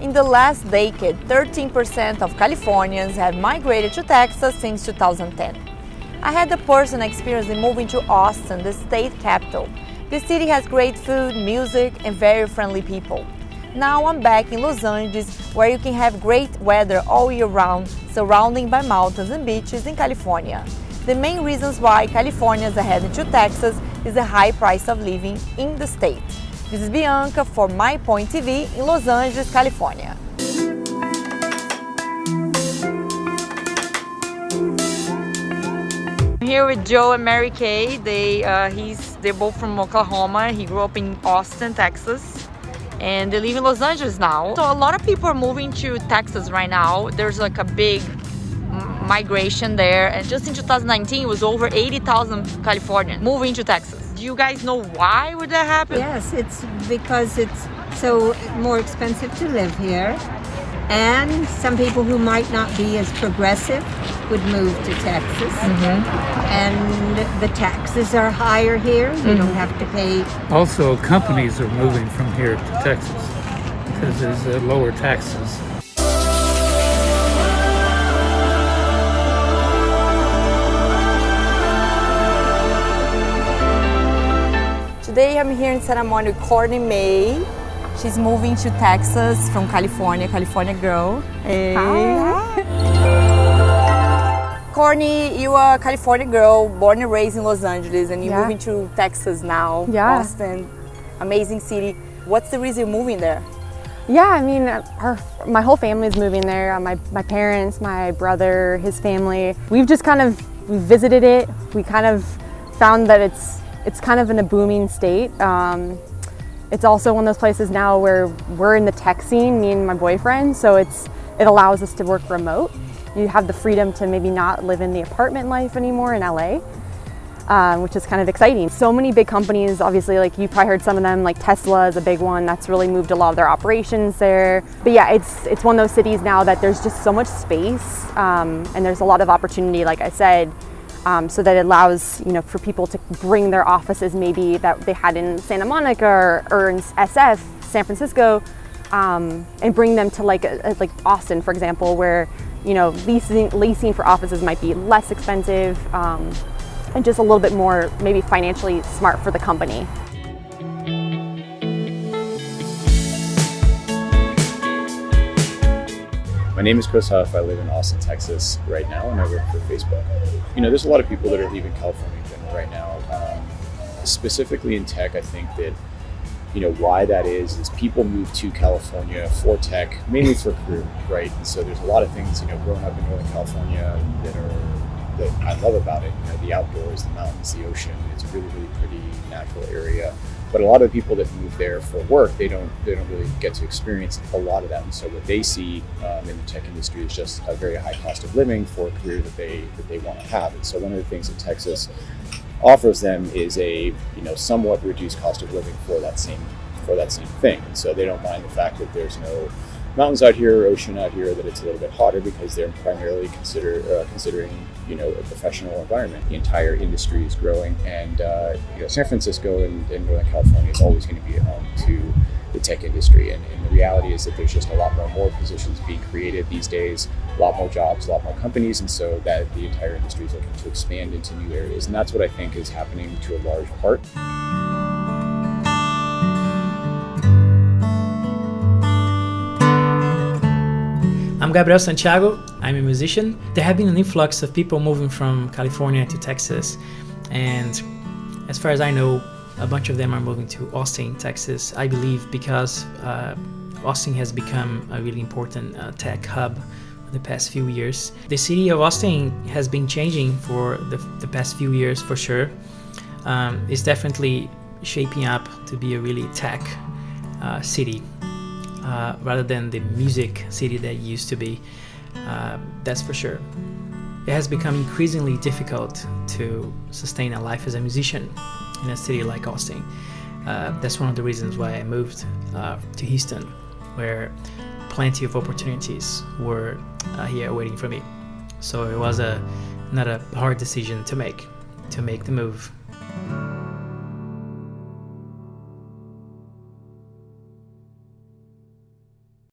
In the last decade, 13% of Californians have migrated to Texas since 2010. I had the personal experience in moving to Austin, the state capital. The city has great food, music, and very friendly people. Now I'm back in Los Angeles, where you can have great weather all year round, surrounded by mountains and beaches in California. The main reasons why Californians are heading to Texas is the high price of living in the state. This is Bianca for My Point TV in Los Angeles, California. I'm here with Joe and Mary Kay. They're both from Oklahoma. He grew up in Austin, Texas, and they live in Los Angeles now. So a lot of people are moving to Texas right now. There's like a big migration there, and just in 2019 it was over 80,000 Californians moving to Texas. Do you guys know why would that happen? Yes, it's because it's so more expensive to live here, and some people who might not be as progressive would move to Texas. And the taxes are higher here. You don't have to pay. Also, companies are moving from here to Texas because there's lower taxes. Today I'm here in Santa Monica with Courtney May. She's moving to Texas from California girl. Hey. Hi. Courtney, you are a California girl, born and raised in Los Angeles, and you're moving to Texas now, Austin, amazing city. What's the reason you're moving there? Yeah, I mean, my whole family is moving there. My parents, my brother, his family. We've just we visited it. We kind of found that it's kind of in a booming state. It's also one of those places now where we're in the tech scene, me and my boyfriend, so it allows us to work remote. You have the freedom to maybe not live in the apartment life anymore in LA, which is kind of exciting. So many big companies, obviously, like you probably heard some of them, like Tesla is a big one that's really moved a lot of their operations there. But yeah, it's one of those cities now that there's just so much space, and there's a lot of opportunity, like I said. So that it allows, for people to bring their offices maybe that they had in Santa Monica or in SF, San Francisco, and bring them to like Austin, for example, where leasing for offices might be less expensive and just a little bit more maybe financially smart for the company. My name is Huff. I live in Austin, Texas right now, and I work for Facebook. There's a lot of people that are leaving California right now. Specifically in tech, I think that, why that is people move to California for tech, mainly for career, right? And so there's a lot of things, growing up in Northern California that I love about it. The outdoors, the mountains, the ocean. It's a really, really pretty natural area. But a lot of the people that move there for work, they don't really get to experience a lot of that. And so what they see in the tech industry is just a very high cost of living for a career that they want to have. And so one of the things that Texas offers them is a somewhat reduced cost of living for that same thing. And so they don't mind the fact that there's no mountains out here or ocean out here, that it's a little bit hotter because they're primarily considering a professional environment. The entire industry is growing, and San Francisco and Northern California is always going to be a home to the tech industry. And the reality is that there's just a lot more positions being created these days, a lot more jobs, a lot more companies, and so that the entire industry is looking to expand into new areas. And that's what I think is happening to a large part. I'm Gabriel Santiago. I'm a musician. There have been an influx of people moving from California to Texas, and as far as I know, a bunch of them are moving to Austin, Texas, I believe because Austin has become a really important tech hub in the past few years. The city of Austin has been changing for the past few years for sure. It's definitely shaping up to be a really tech city. Rather than the music city that it used to be, that's for sure. It has become increasingly difficult to sustain a life as a musician in a city like Austin. That's one of the reasons why I moved to Houston, where plenty of opportunities were here waiting for me. So it was not a hard decision to make the move.